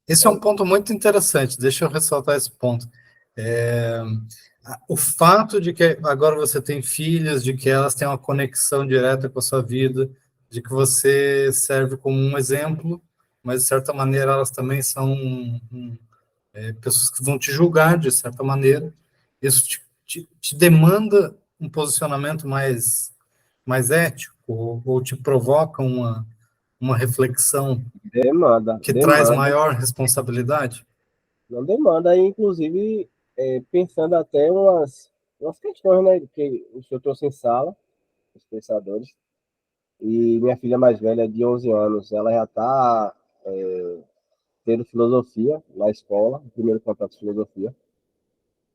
Esse é um ponto muito interessante, deixa eu ressaltar esse ponto. É, o fato de que agora você tem filhas, de que elas têm uma conexão direta com a sua vida, de que você serve como um exemplo, mas de certa maneira elas também são pessoas que vão te julgar de certa maneira, isso te demanda um posicionamento mais ético, ou te provoca uma reflexão Demanda, que traz demanda, maior responsabilidade? não demanda, e inclusive pensando até umas questões, né, que o senhor trouxe em sala, os pensadores, e minha filha mais velha, de 11 anos, ela já está tendo filosofia na escola, o primeiro contato de filosofia,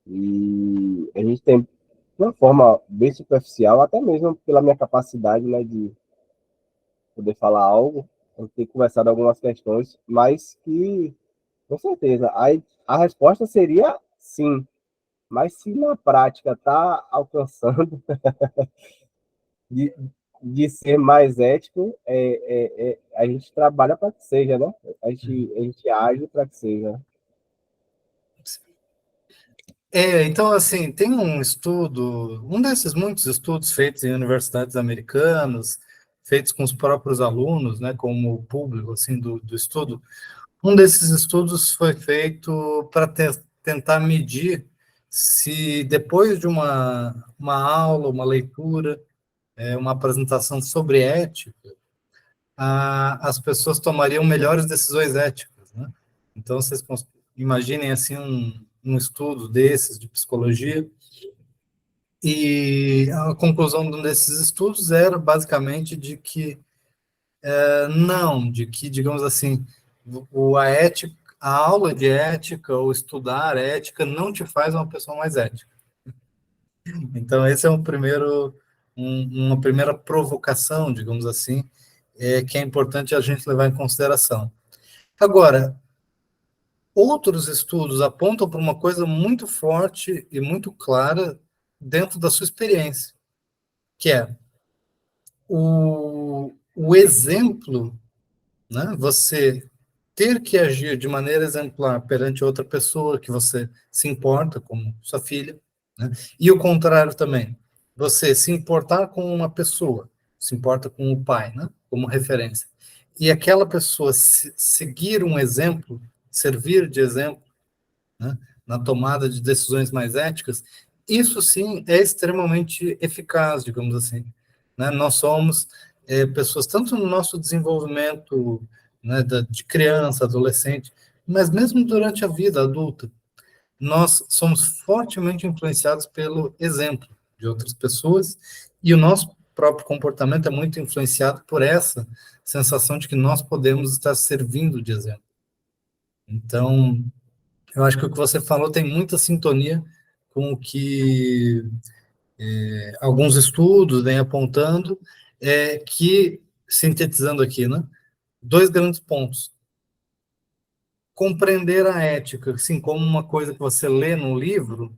e a gente tem, de uma forma bem superficial, até mesmo pela minha capacidade, né, de poder falar algo, a gente tem conversado algumas questões, mas que, com certeza, a resposta seria sim, mas se na prática está alcançando de, de ser mais ético, a gente trabalha para que seja, né? A gente age para que seja. Então, assim, tem um estudo, um desses muitos estudos feitos em universidades americanas, feitos com os próprios alunos, né, como público, assim, do estudo. Um desses estudos foi feito para tentar medir se depois de uma aula, uma leitura, uma apresentação sobre ética, as pessoas tomariam melhores decisões éticas, né? Então, vocês imaginem, assim, um estudo desses de psicologia, e a conclusão de um desses estudos era basicamente de que não, de que, digamos assim, a ética, a aula de ética ou estudar ética não te faz uma pessoa mais ética. Então, esse é uma primeira provocação, digamos assim, que é importante a gente levar em consideração. Agora, outros estudos apontam para uma coisa muito forte e muito clara dentro da sua experiência, que é o exemplo, né? Você ter que agir de maneira exemplar perante outra pessoa que você se importa, como sua filha, né? E o contrário também. Você se importar com uma pessoa, se importa com o pai, né? Como referência. E aquela pessoa seguir um exemplo, servir de exemplo, né? Na tomada de decisões mais éticas, isso sim é extremamente eficaz, digamos assim. Né? Nós somos pessoas, tanto no nosso desenvolvimento, né, de criança, adolescente, mas mesmo durante a vida adulta, nós somos fortemente influenciados pelo exemplo de outras pessoas, e o nosso próprio comportamento é muito influenciado por essa sensação de que nós podemos estar servindo de exemplo. Então, eu acho que o que você falou tem muita sintonia com o que alguns estudos vêm apontando, que, sintetizando aqui, né, dois grandes pontos. Compreender a ética, assim, como uma coisa que você lê no livro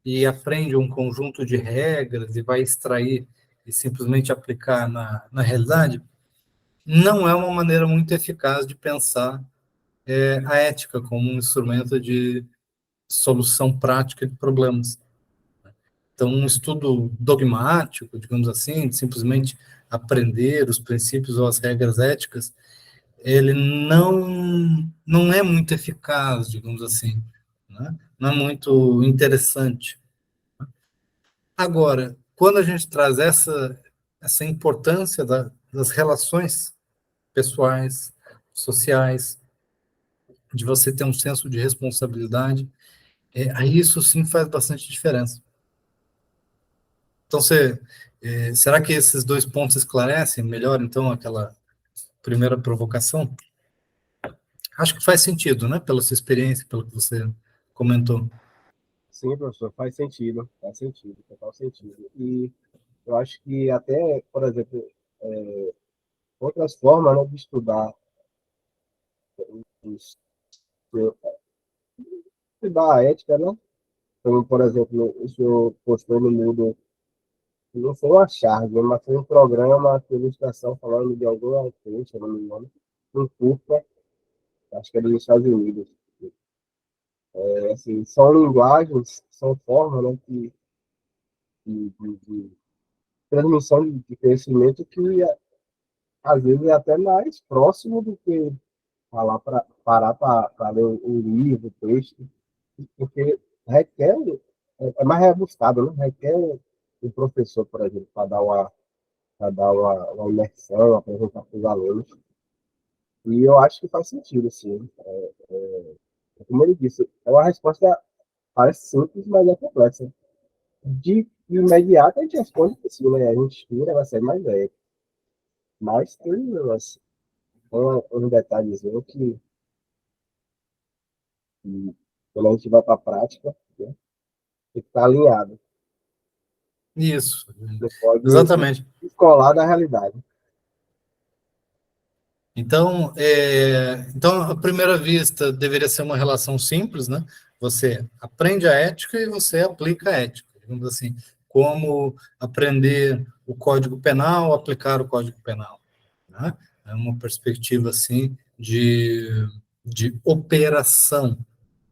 e aprende um conjunto de regras e vai extrair e simplesmente aplicar na realidade, não é uma maneira muito eficaz de pensar a ética como um instrumento de solução prática de problemas. Então, um estudo dogmático, digamos assim, de simplesmente aprender os princípios ou as regras éticas, ele não é muito eficaz, digamos assim, né? Não é muito interessante. Agora, quando a gente traz essa importância das relações pessoais, sociais, de você ter um senso de responsabilidade, aí isso sim faz bastante diferença. Então, será que esses dois pontos esclarecem melhor, então, aquela primeira provocação? Acho que faz sentido, né? Pela sua experiência, pelo que você comentou. Sim, professor, faz sentido, total sentido. E eu acho que até, por exemplo, outras formas, né, de estudar a ética, né? Como, por exemplo, o senhor postou no Moodle, não foi uma charge, mas foi um programa de ilustração falando de alguma coisa, se não me engano, um curta, acho que é dos Estados Unidos. Assim, são linguagens, são formas, né, de transmissão de conhecimento que às vezes é até mais próximo do que falar parar para ler um livro, texto, porque requer, é mais rebuscado, né? Requer um professor, por exemplo, para dar uma imersão, apresentar para os alunos. E eu acho que faz sentido, assim. Como ele disse, é uma resposta, parece simples, mas é complexa. De imediato, a gente responde que sim, né? A gente estuda, vai ser mais velho. Mas tem um detalhezinho que quando a gente vai para a prática, né, tem que estar alinhado. Isso, Não pode exatamente. descolar da realidade. Então, à primeira vista, deveria ser uma relação simples, né? Você aprende a ética e você aplica a ética, digamos assim, como aprender o Código Penal, aplicar o Código Penal, né? É uma perspectiva, assim, de operação,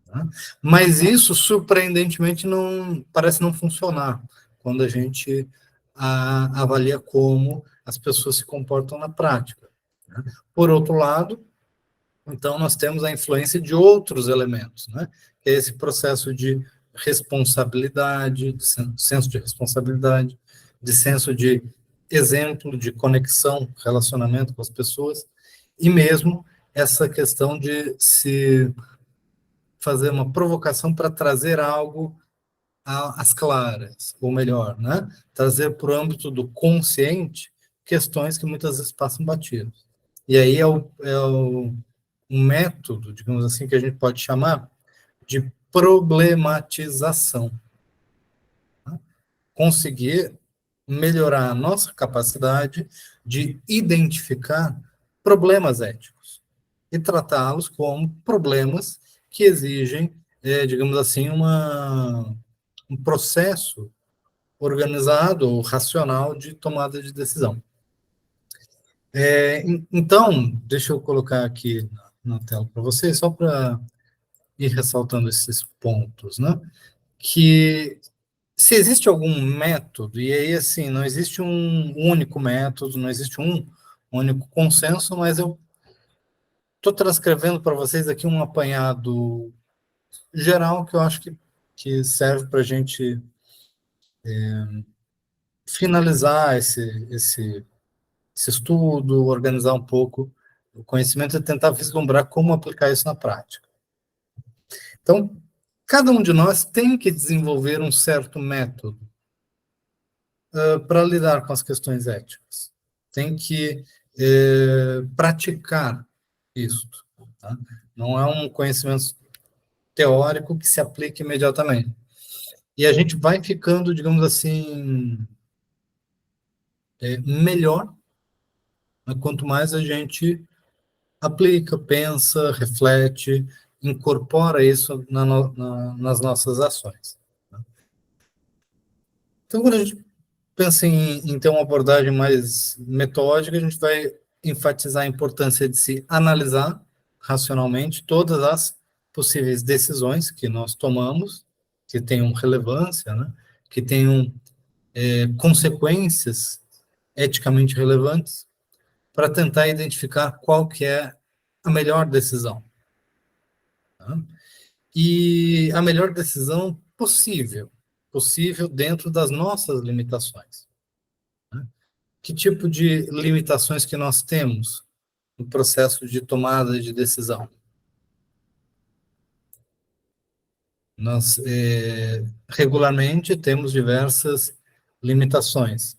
né? Mas isso, surpreendentemente, não parece não funcionar quando a gente avalia como as pessoas se comportam na prática, né? Por outro lado, então, nós temos a influência de outros elementos, né? Que é esse processo de responsabilidade, de senso de responsabilidade, de senso de exemplo, de conexão, relacionamento com as pessoas, e mesmo essa questão de se fazer uma provocação para trazer algo às claras, ou melhor, né? Trazer para o âmbito do consciente questões que muitas vezes passam batidas. E aí um método, digamos assim, que a gente pode chamar de problematização. Né? Conseguir melhorar a nossa capacidade de identificar problemas éticos e tratá-los como problemas que exigem, digamos assim, um processo organizado ou racional de tomada de decisão. Então, deixa eu colocar aqui na tela para vocês, só para ir ressaltando esses pontos, né? Que se existe algum método, e aí, assim, não existe um único método, não existe um único consenso, mas eu estou transcrevendo para vocês aqui um apanhado geral que eu acho que serve para a gente finalizar esse estudo, organizar um pouco o conhecimento e tentar vislumbrar como aplicar isso na prática. Então, cada um de nós tem que desenvolver um certo método para lidar com as questões éticas. Tem que praticar isso. Tá? Não é um conhecimento teórico que se aplique imediatamente. E a gente vai ficando, digamos assim, melhor, né, quanto mais a gente aplica, pensa, reflete, incorpora isso nas nossas ações. Então, quando a gente pensa em ter uma abordagem mais metódica, a gente vai enfatizar a importância de se analisar racionalmente todas as possíveis decisões que nós tomamos, que tenham relevância, né? Que tenham consequências eticamente relevantes, para tentar identificar qual que é a melhor decisão. Tá? E a melhor decisão possível dentro das nossas limitações. Né? Que tipo de limitações que nós temos no processo de tomada de decisão? Nós, regularmente, temos diversas limitações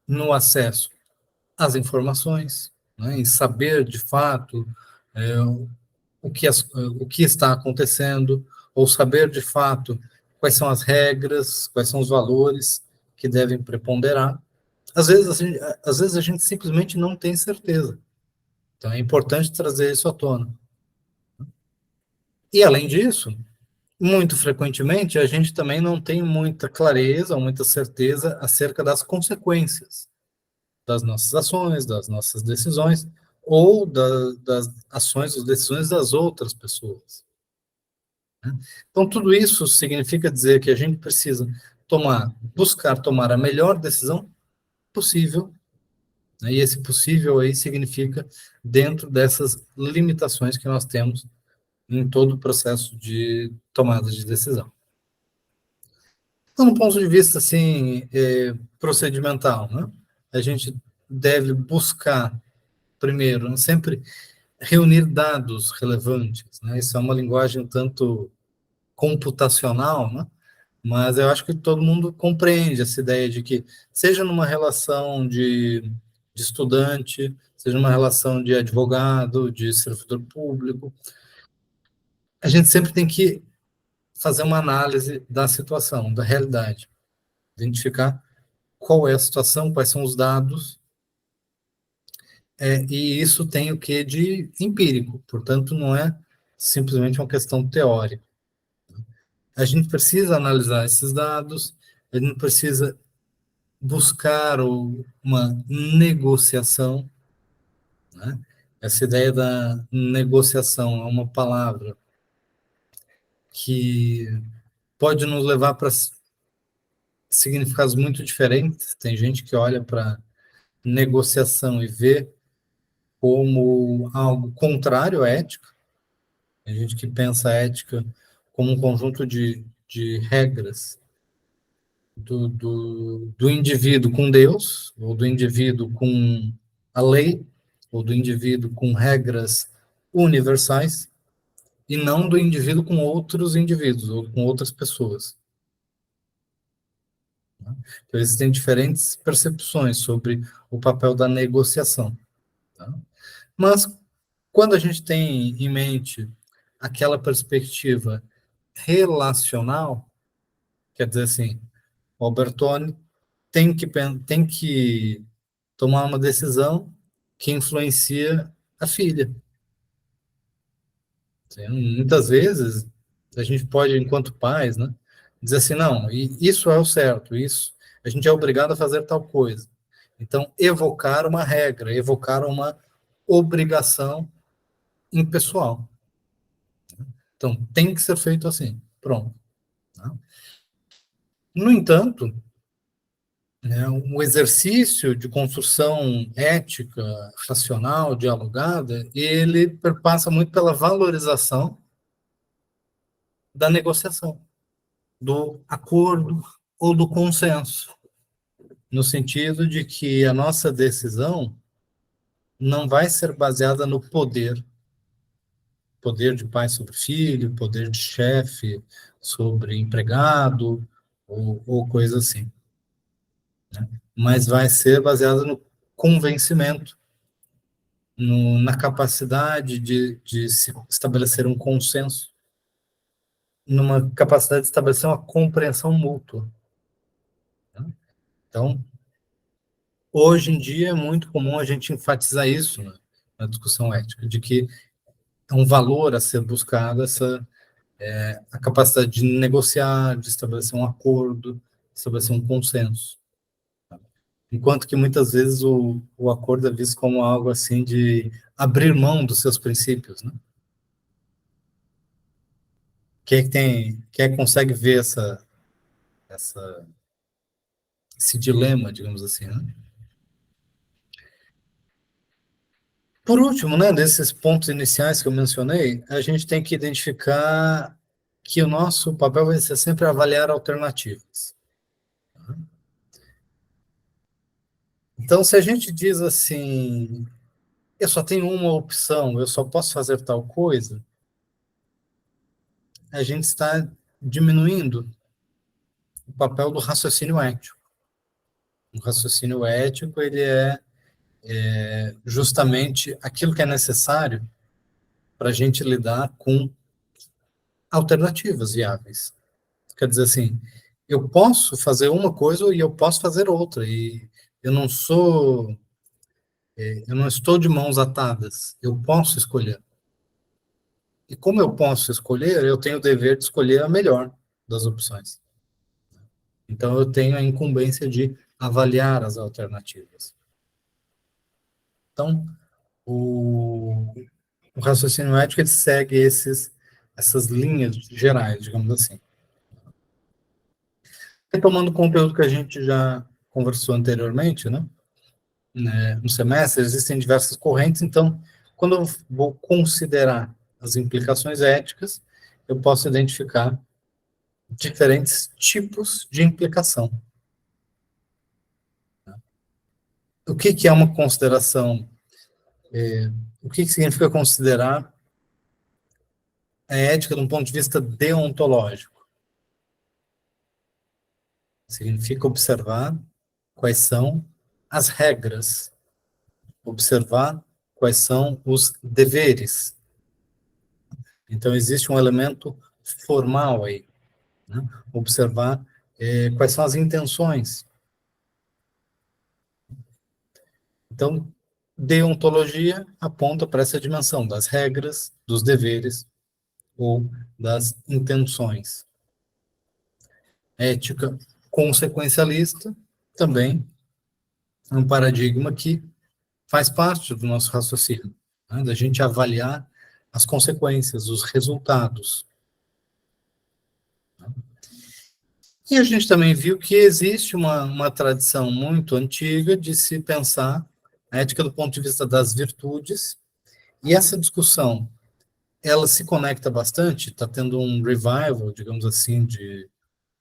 no acesso às informações, né, em saber, de fato, o que está acontecendo, ou saber, de fato, quais são as regras, quais são os valores que devem preponderar. Às vezes a gente simplesmente não tem certeza. Então, é importante trazer isso à tona. E, além disso, muito frequentemente, a gente também não tem muita clareza ou muita certeza acerca das consequências das nossas ações, das nossas decisões, ou das ações ou decisões das outras pessoas. Então, tudo isso significa dizer que a gente precisa buscar tomar a melhor decisão possível, né? E esse possível aí significa dentro dessas limitações que nós temos em todo o processo de tomada de decisão. Então, do ponto de vista assim, procedimental, né? A gente deve buscar primeiro, né, sempre reunir dados relevantes, né? Isso é uma linguagem um tanto computacional, né? Mas eu acho que todo mundo compreende essa ideia de que, seja numa relação de estudante, seja numa relação de advogado, de servidor público, a gente sempre tem que fazer uma análise da situação, da realidade, identificar qual é a situação, quais são os dados, e isso tem o que de empírico, portanto, não é simplesmente uma questão teórica. A gente precisa analisar esses dados, a gente precisa buscar uma negociação, né? Essa ideia da negociação é uma palavra que pode nos levar para significados muito diferentes. Tem gente que olha para negociação e vê como algo contrário à ética. Tem gente que pensa a ética como um conjunto de regras do indivíduo com Deus, ou do indivíduo com a lei, ou do indivíduo com regras universais, e não do indivíduo com outros indivíduos, ou com outras pessoas. Então, existem diferentes percepções sobre o papel da negociação. Tá? Mas, quando a gente tem em mente aquela perspectiva relacional, quer dizer assim, o Albertoni tem que tomar uma decisão que influencia a filha. Muitas vezes, a gente pode, enquanto pais, né, dizer assim, não, isso é o certo, isso, a gente é obrigado a fazer tal coisa. Então, evocar uma regra, evocar uma obrigação impessoal. Então, tem que ser feito assim, pronto. Né? No entanto, né, um exercício de construção ética, racional, dialogada, ele perpassa muito pela valorização da negociação, do acordo ou do consenso, no sentido de que a nossa decisão não vai ser baseada no poder de pai sobre filho, poder de chefe sobre empregado, ou coisa assim, né? Mas vai ser baseada no convencimento, na capacidade de se estabelecer um consenso, numa capacidade de estabelecer uma compreensão mútua. Né? Então, hoje em dia é muito comum a gente enfatizar isso, né, na discussão ética, de que é um valor a ser buscado a capacidade de negociar, de estabelecer um acordo, estabelecer um consenso. Enquanto que muitas vezes o acordo é visto como algo assim de abrir mão dos seus princípios, né? Quem é que consegue ver essa, esse dilema, digamos assim, né? Por último, né, desses pontos iniciais que eu mencionei, a gente tem que identificar que o nosso papel vai ser sempre avaliar alternativas. Então, se a gente diz assim, eu só tenho uma opção, eu só posso fazer tal coisa, a gente está diminuindo o papel do raciocínio ético. O raciocínio ético, ele é justamente aquilo que é necessário para a gente lidar com alternativas viáveis. Quer dizer assim, eu posso fazer uma coisa e eu posso fazer outra, e eu não sou, eu não estou de mãos atadas, eu posso escolher. E como eu posso escolher, eu tenho o dever de escolher a melhor das opções. Então, eu tenho a incumbência de avaliar as alternativas. Então, o, o raciocínio ético ele segue essas linhas gerais, digamos assim. Retomando o conteúdo que a gente já conversou anteriormente, né? No semestre, existem diversas correntes, então, quando eu vou considerar as implicações éticas, eu posso identificar diferentes tipos de implicação. O que é uma consideração? O que significa considerar a ética de um ponto de vista deontológico? Significa observar quais são as regras, observar quais são os deveres. Então, existe um elemento formal aí, né? Observar quais são as intenções. Então, deontologia aponta para essa dimensão das regras, dos deveres ou das intenções. Ética consequencialista também é um paradigma que faz parte do nosso raciocínio, né? Da gente avaliar as consequências, os resultados. E a gente também viu que existe uma tradição muito antiga de se pensar a ética do ponto de vista das virtudes, e essa discussão, ela se conecta bastante, está tendo um revival, digamos assim,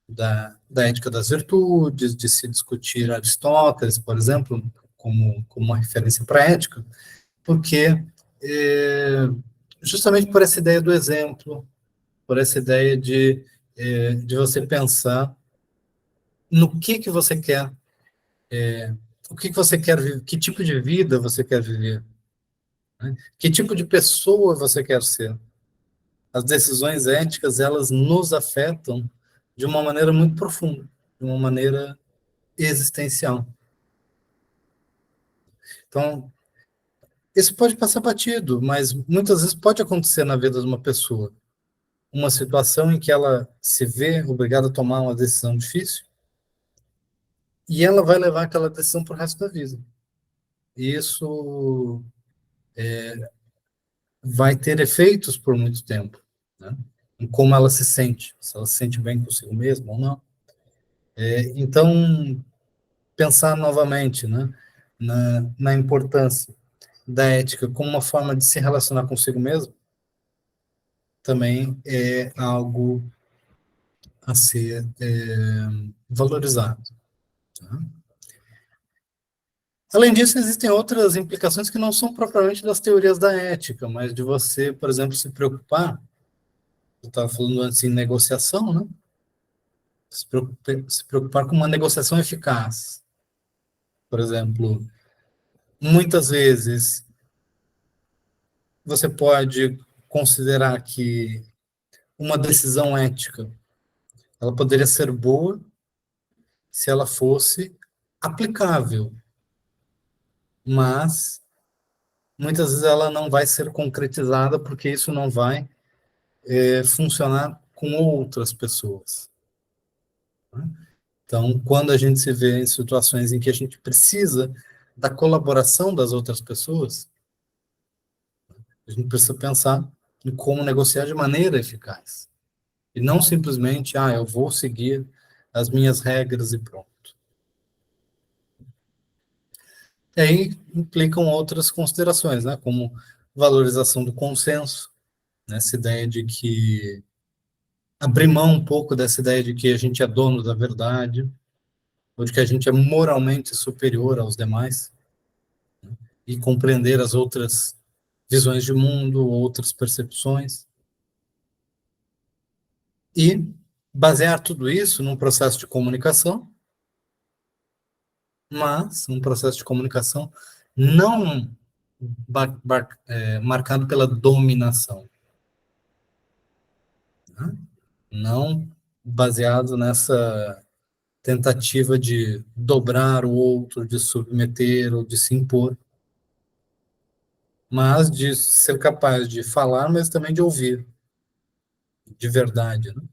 da ética das virtudes, de se discutir Aristóteles, por exemplo, como uma referência para a ética, porque justamente por essa ideia do exemplo, por essa ideia de você pensar no que você quer, o que você quer viver, que tipo de vida você quer viver, né? Que tipo de pessoa você quer ser. As decisões éticas, elas nos afetam de uma maneira muito profunda, de uma maneira existencial. Então, isso pode passar batido, mas muitas vezes pode acontecer na vida de uma pessoa. Uma situação em que ela se vê obrigada a tomar uma decisão difícil e ela vai levar aquela decisão para o resto da vida. E isso vai ter efeitos por muito tempo, né? Em como ela se sente, se ela se sente bem consigo mesma ou não. Então, pensar novamente, né, na importância da ética como uma forma de se relacionar consigo mesmo também é algo a ser valorizado. Tá? Além disso, existem outras implicações que não são propriamente das teorias da ética, mas de você, por exemplo, se preocupar, eu estava falando antes em negociação, né? Se preocupar com uma negociação eficaz. Por exemplo, muitas vezes você pode considerar que uma decisão ética ela poderia ser boa se ela fosse aplicável, mas muitas vezes ela não vai ser concretizada porque isso não vai funcionar com outras pessoas. Né? Então, quando a gente se vê em situações em que a gente precisa da colaboração das outras pessoas, a gente precisa pensar em como negociar de maneira eficaz. E não simplesmente, eu vou seguir as minhas regras e pronto. E aí implicam outras considerações, né, como valorização do consenso, né, essa ideia de que abrir mão um pouco dessa ideia de que a gente é dono da verdade, ou de que a gente é moralmente superior aos demais, e compreender as outras visões de mundo, outras percepções, e basear tudo isso num processo de comunicação, mas um processo de comunicação não marcado pela dominação, né? Não baseado nessa tentativa de dobrar o outro, de submeter ou de se impor, mas de ser capaz de falar, mas também de ouvir, de verdade, né?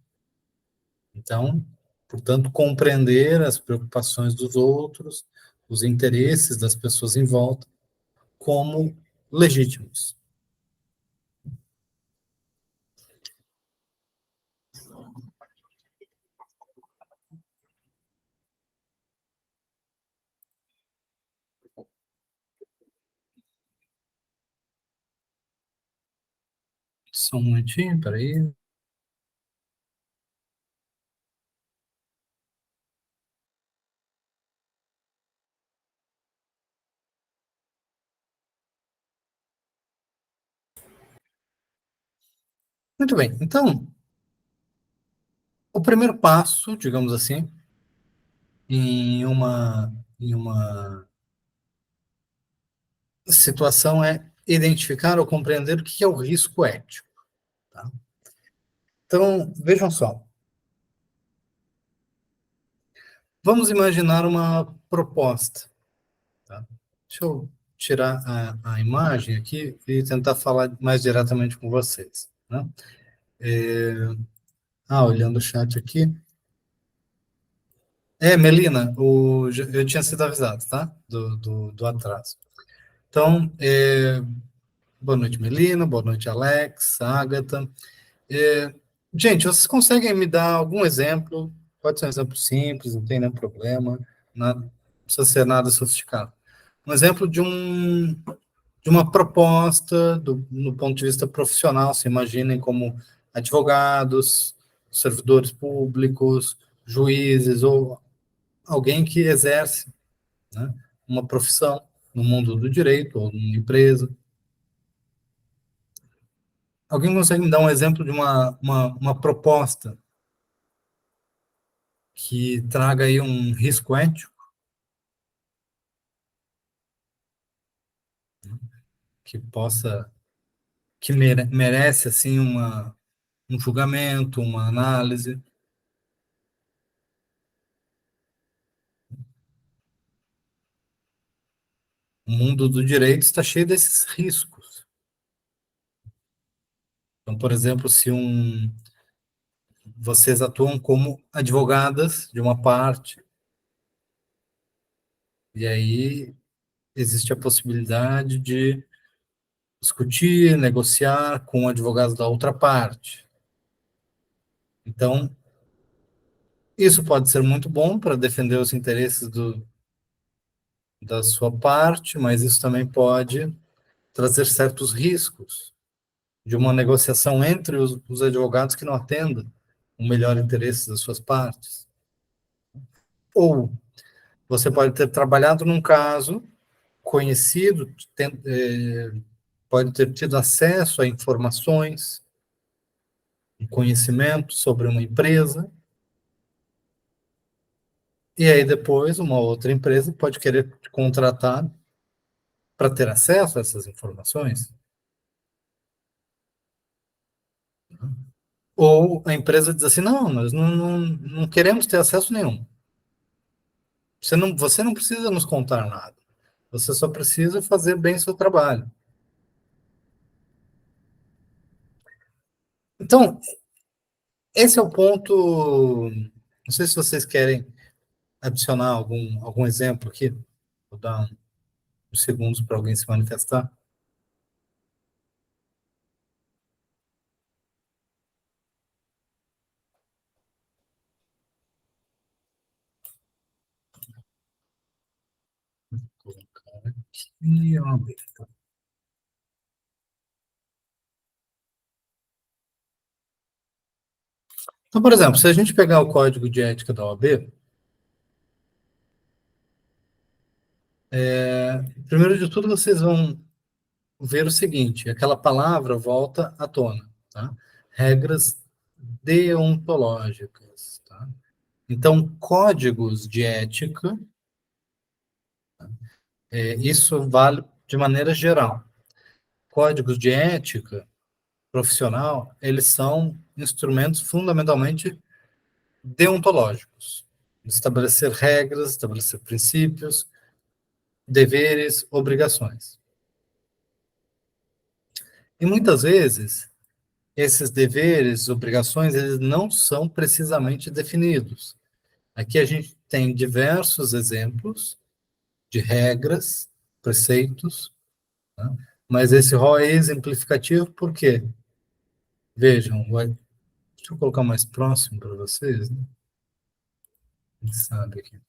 Então, portanto, compreender as preocupações dos outros, os interesses das pessoas em volta, como legítimos. Só um momentinho, peraí. Muito bem. Então, o primeiro passo, digamos assim, em uma situação é identificar ou compreender o que é o risco ético. Tá? Então, vejam só. Vamos imaginar uma proposta. Tá? Deixa eu tirar a imagem aqui e tentar falar mais diretamente com vocês. Né? Olhando o chat aqui. Melina, eu tinha sido avisado, tá? Do atraso. Então, boa noite, Melina, boa noite, Alex, Agatha. Gente, vocês conseguem me dar algum exemplo? Pode ser um exemplo simples, não tem nenhum problema, não precisa ser nada sofisticado. Um exemplo de uma proposta no ponto de vista profissional, se imaginem como advogados, servidores públicos, juízes ou alguém que exerce, né, uma profissão no mundo do direito ou numa empresa. Alguém consegue me dar um exemplo de uma proposta que traga aí um risco ético, que possa, que merece assim um julgamento, uma análise? O mundo do direito está cheio desses riscos. Então, por exemplo, se vocês atuam como advogadas de uma parte, e aí existe a possibilidade de discutir, negociar com advogados da outra parte. Então, isso pode ser muito bom para defender os interesses da sua parte, mas isso também pode trazer certos riscos de uma negociação entre os advogados que não atendam o melhor interesse das suas partes. Ou você pode ter trabalhado num caso conhecido, pode ter tido acesso a informações e conhecimento sobre uma empresa, e aí depois uma outra empresa pode querer te contratar para ter acesso a essas informações. Ou a empresa diz assim, não, nós não queremos ter acesso nenhum. Você não precisa nos contar nada. Você só precisa fazer bem seu trabalho. Então, esse é o ponto. Não sei se vocês querem adicionar algum exemplo aqui. Vou dar uns segundos para alguém se manifestar. Vou colocar aqui, ó. Então, por exemplo, se a gente pegar o código de ética da OAB, primeiro de tudo vocês vão ver o seguinte: aquela palavra volta à tona, tá? Regras deontológicas, tá? Então, códigos de ética, isso vale de maneira geral. Códigos de ética profissional, eles são instrumentos fundamentalmente deontológicos. Estabelecer regras, estabelecer princípios, deveres, obrigações. E muitas vezes, esses deveres, obrigações, eles não são precisamente definidos. Aqui a gente tem diversos exemplos de regras, preceitos, né, Mas esse rol é exemplificativo por quê? Vejam, deixa eu colocar mais próximo para vocês, né? Quem sabe aqui.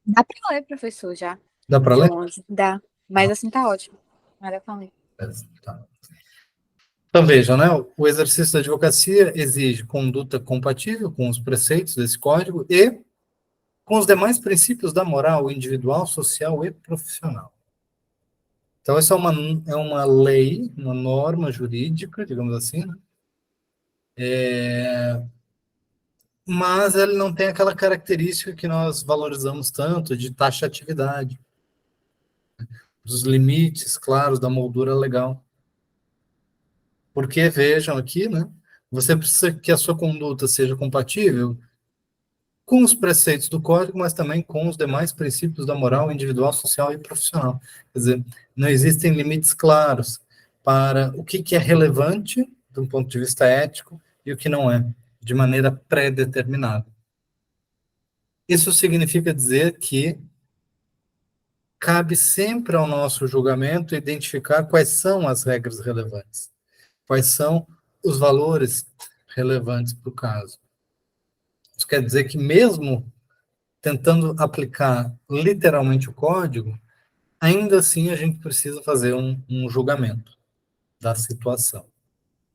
Dá pra ler, professor, já. Dá para De ler? longe. Dá. Mas assim tá ótimo. Mas dá pra ler. Tá. Então vejam, né? O exercício da advocacia exige conduta compatível com os preceitos desse código e com os demais princípios da moral individual, social e profissional. Então, essa é uma lei, uma norma jurídica, digamos assim, né? Mas ele não tem aquela característica que nós valorizamos tanto de taxatividade, dos limites claros da moldura legal. Porque, vejam aqui, né? Você precisa que a sua conduta seja compatível com os preceitos do código, mas também com os demais princípios da moral individual, social e profissional. Quer dizer, não existem limites claros para o que é relevante, do ponto de vista ético, e o que não é, de maneira pré-determinada. Isso significa dizer que cabe sempre ao nosso julgamento identificar quais são as regras relevantes, quais são os valores relevantes para o caso. Isso quer dizer que mesmo tentando aplicar literalmente o código, ainda assim a gente precisa fazer um julgamento da situação.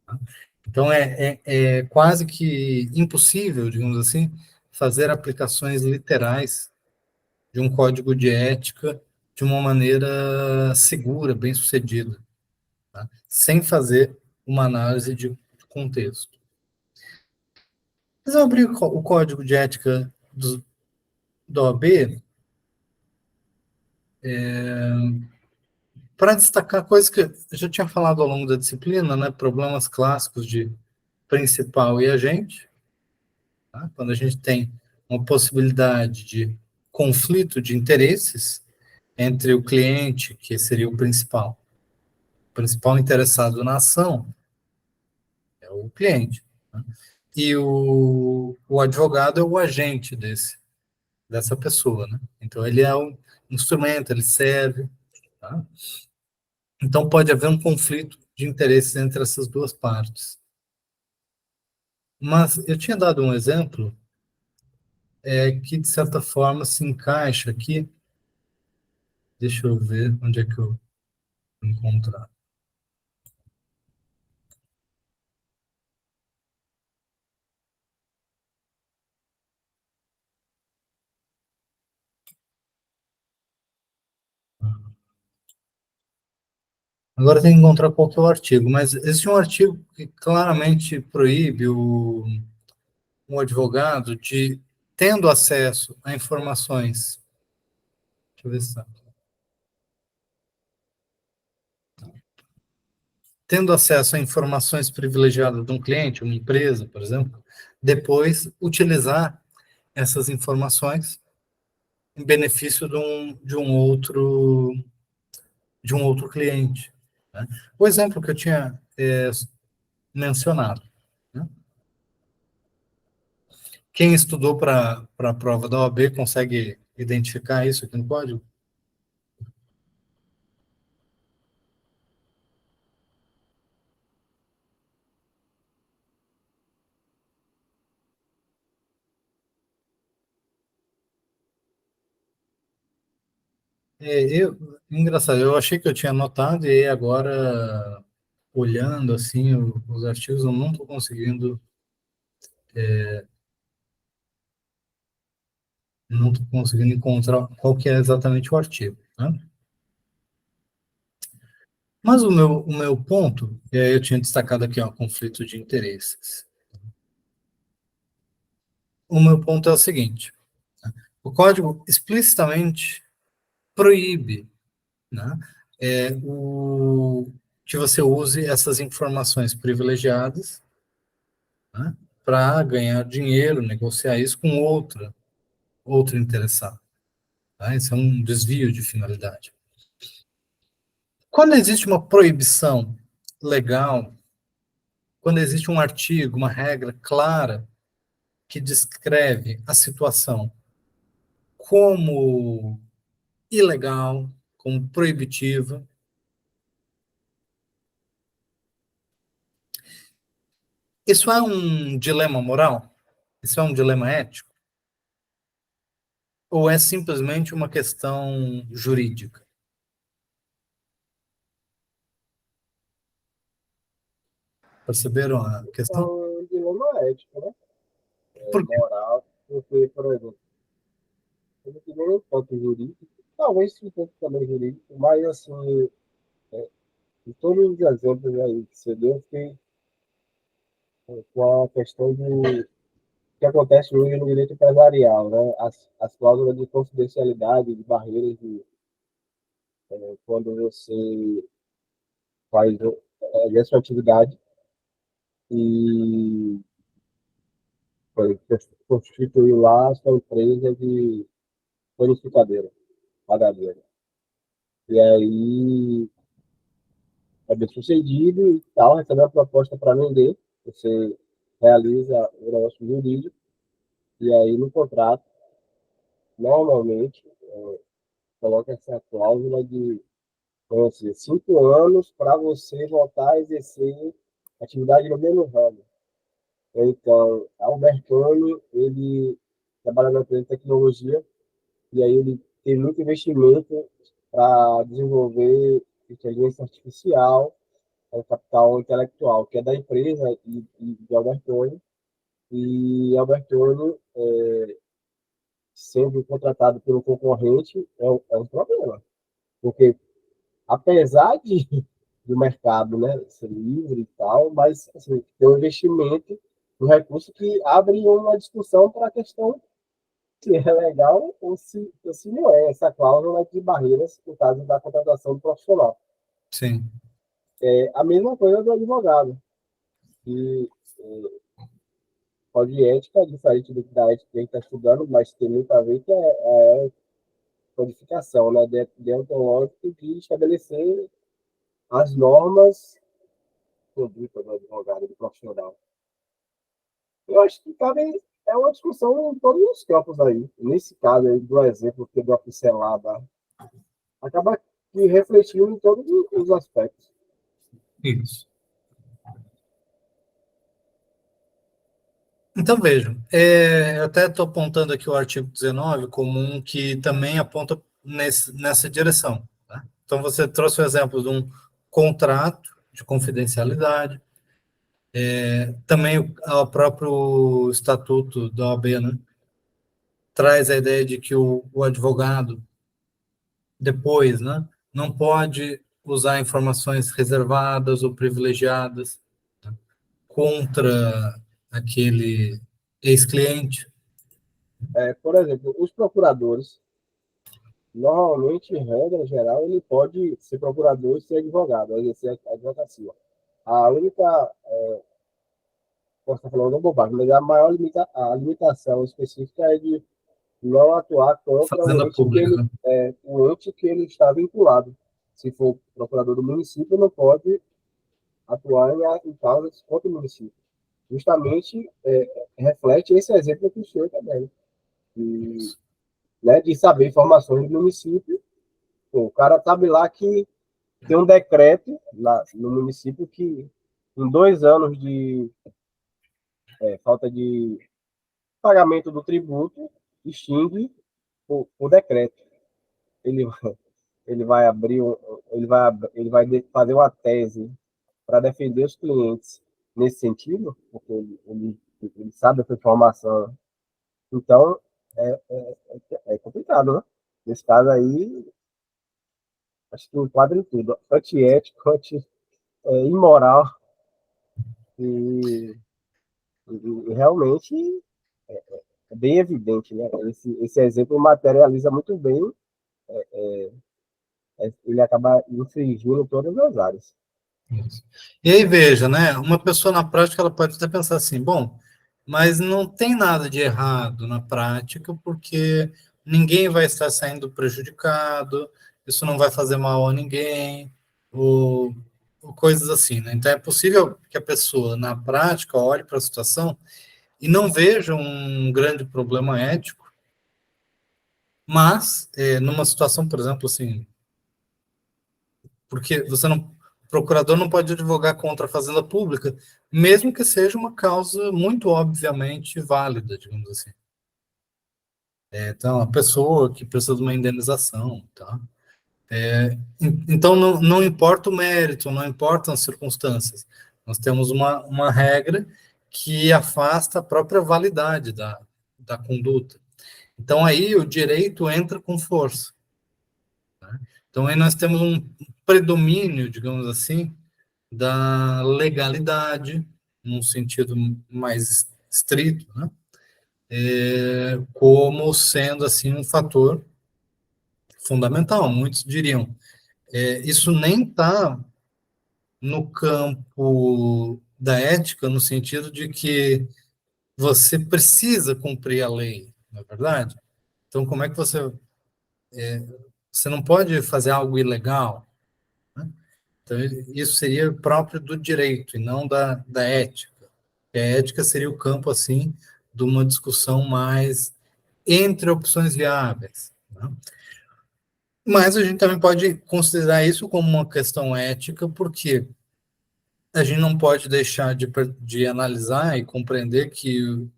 Tá? Então é quase que impossível, digamos assim, fazer aplicações literais de um código de ética de uma maneira segura, bem sucedida, tá? Sem fazer uma análise de contexto. Mas eu abri o código de ética do OAB para destacar coisas que eu já tinha falado ao longo da disciplina, né? Problemas clássicos de principal e agente, tá? Quando a gente tem uma possibilidade de conflito de interesses entre o cliente, que seria o principal interessado na ação é o cliente, né? E o advogado é o agente dessa pessoa, né? Então ele é um instrumento, ele serve, tá? Então pode haver um conflito de interesses entre essas duas partes. Mas eu tinha dado um exemplo que, de certa forma, se encaixa aqui. Deixa eu ver onde é que eu vou encontrar. Agora tem que encontrar qual que é o artigo, mas existe um artigo que claramente proíbe um advogado de, tendo acesso a informações, deixa eu ver se tá. Tendo acesso a informações privilegiadas de um cliente, uma empresa, por exemplo, depois utilizar essas informações em benefício de um outro cliente, né? O exemplo que eu tinha mencionado, né? Quem estudou para a prova da OAB consegue identificar isso aqui no código? Engraçado, eu achei que eu tinha anotado e agora, olhando assim os artigos, eu não estou conseguindo, não estou conseguindo encontrar qual que é exatamente o artigo, né? Mas o meu ponto, eu tinha destacado aqui, ó, conflito de interesses. O meu ponto é o seguinte: o código explicitamente proíbe, né, que você use essas informações privilegiadas, né, para ganhar dinheiro, negociar isso com outro interessado. Tá? Isso é um desvio de finalidade. Quando existe uma proibição legal, quando existe um artigo, uma regra clara que descreve a situação como ilegal, como proibitiva. Isso é um dilema moral? Isso é um dilema ético? Ou é simplesmente uma questão jurídica? Perceberam a É questão? um dilema ético, né? Por quê? Moral, porque, por exemplo, eu não tenho nem tanto jurídico, talvez um pouco também jurídico, mas assim, de todos os exemplos aí que você deu, eu fiquei com a questão do que acontece hoje no direito empresarial, né? As cláusulas de confidencialidade, de barreiras, quando você faz essa atividade e constituiu lá a sua empresa de planificadora, pagadeira. E aí é bem sucedido e tal, recebe uma proposta para vender, você realiza o negócio jurídico, e aí no contrato, normalmente, coloca essa cláusula de, vamos dizer, 5 anos para você voltar a exercer atividade no mesmo ramo. Então, Albertoni, ele trabalha na empresa de tecnologia, e aí ele tem muito investimento para desenvolver inteligência artificial, capital intelectual, que é da empresa e de Albertoni. E Albertoni, sendo contratado pelo concorrente, é um problema. Porque, apesar do mercado, né, ser livre e tal, mas assim, tem um investimento, um recurso que abre uma discussão para a questão se é legal ou se não é essa cláusula de barreiras, no caso da contratação do profissional. Sim. É a mesma coisa do advogado, que código de ética, diferente da ética que a gente está estudando, mas tem muito a ver que é codificação, né, deontológica de estabelecer as normas de conduta do advogado, do profissional. Eu acho que cabe, é uma discussão em todos os campos aí. Nesse caso aí, do exemplo que deu a pincelada, acaba que refletindo em todos os aspectos. Isso. Então, vejam, eu até estou apontando aqui o artigo 19 como um que também aponta nessa direção. Tá? Então, você trouxe o exemplo de um contrato de confidencialidade, também o próprio estatuto da OAB, né, traz a ideia de que o advogado, depois, né, não pode usar informações reservadas ou privilegiadas, tá, contra aquele ex-cliente. Por exemplo, os procuradores, normalmente, em regra geral, ele pode ser procurador e ser advogado, exercer a advocacia. A única, posso estar falando bobagem, mas a maior a limitação específica é de não atuar contra Fazenda pública, né? o ente que ele está vinculado. Se for procurador do município, não pode atuar em causas contra o município. Justamente reflete esse exemplo que o senhor também, de, né, de saber informações do município. Pô, o cara sabe lá que tem um decreto lá no município que, em 2 anos de falta de pagamento do tributo, extingue o decreto. Ele, ele vai abrir, fazer uma tese para defender os clientes nesse sentido, porque ele sabe essa informação. Então, é complicado, né? Nesse caso aí, acho que enquadra em tudo. Antiético, imoral e, e realmente é bem evidente, né? Esse exemplo materializa muito bem, ele acaba infringindo todas as áreas. Isso. E aí, veja, né? Uma pessoa na prática ela pode até pensar assim, bom, mas não tem nada de errado na prática, porque ninguém vai estar saindo prejudicado, isso não vai fazer mal a ninguém, ou coisas assim, né? Então é possível que a pessoa, na prática, olhe para a situação e não veja um grande problema ético, mas numa situação, por exemplo, assim, Porque o procurador não pode advogar contra a fazenda pública, mesmo que seja uma causa muito obviamente válida, digamos assim. Então, a pessoa que precisa de uma indenização, tá? Então, não importa o mérito, não importam as circunstâncias. Nós temos uma regra que afasta a própria validade da conduta. Então, aí o direito entra com força. Né? Então, aí nós temos um predomínio, digamos assim, da legalidade, num sentido mais estrito, né? Como sendo assim um fator fundamental. Muitos diriam, isso nem está no campo da ética, no sentido de que você precisa cumprir a lei, não é verdade? Então, como é que você não pode fazer algo ilegal? Né? Então, isso seria próprio do direito e não da ética. A ética seria o campo, assim, de uma discussão mais entre opções viáveis. Né? Mas a gente também pode considerar isso como uma questão ética, porque a gente não pode deixar de analisar e compreender que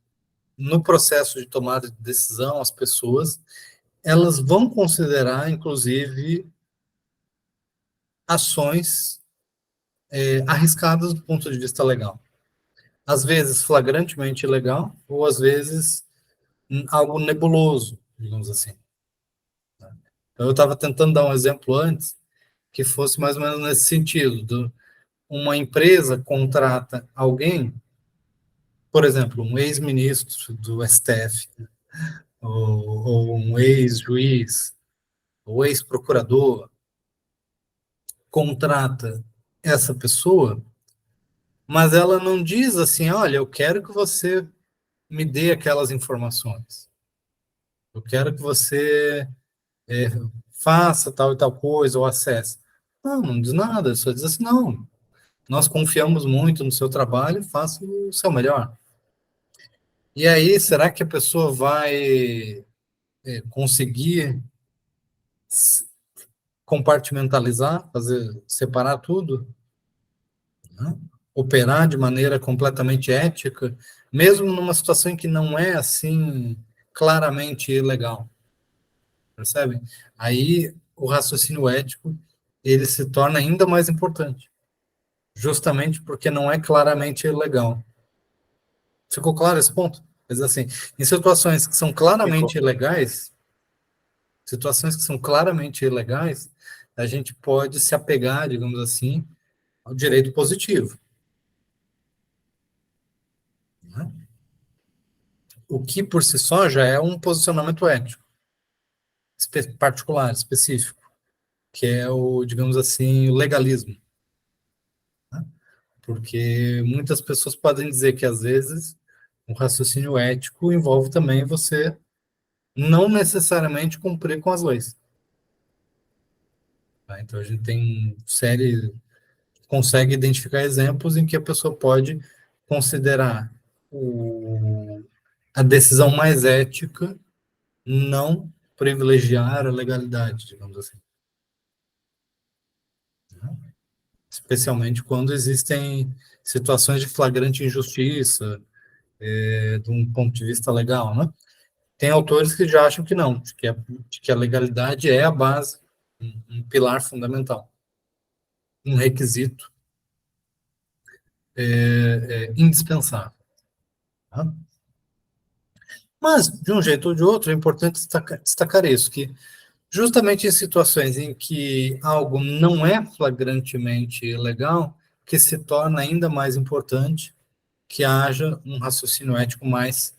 no processo de tomada de decisão, as pessoas elas vão considerar, inclusive, ações arriscadas do ponto de vista legal. Às vezes flagrantemente ilegal, ou às vezes algo nebuloso, digamos assim. Então, eu estava tentando dar um exemplo antes, que fosse mais ou menos nesse sentido. Uma empresa contrata alguém, por exemplo, um ex-ministro do STF, ou um ex-juiz, ou ex-procurador, contrata essa pessoa, mas ela não diz assim, olha, eu quero que você me dê aquelas informações. Eu quero que você faça tal e tal coisa, ou acesse. Não diz nada, só diz assim, não, nós confiamos muito no seu trabalho, faça o seu melhor. E aí, será que a pessoa vai conseguir compartimentalizar, separar tudo, né? Operar de maneira completamente ética, mesmo numa situação em que não é assim claramente ilegal, percebe? Aí o raciocínio ético ele se torna ainda mais importante, justamente porque não é claramente ilegal. Ficou claro esse ponto? Mas assim, em situações que são claramente ilegais, a gente pode se apegar, digamos assim, ao direito positivo. Né? O que por si só já é um posicionamento ético, particular, específico, que é o, digamos assim, o legalismo. Né? Porque muitas pessoas podem dizer que, às vezes, o raciocínio ético envolve também você não necessariamente cumprir com as leis. Tá? Então, a gente tem consegue identificar exemplos em que a pessoa pode considerar a decisão mais ética não privilegiar a legalidade, digamos assim. Especialmente quando existem situações de flagrante injustiça, de um ponto de vista legal, né? Tem autores que já acham que não, de que a legalidade é a base, um pilar fundamental, um requisito indispensável. Tá? Mas, de um jeito ou de outro, é importante destacar isso, que justamente em situações em que algo não é flagrantemente ilegal, que se torna ainda mais importante que haja um raciocínio ético mais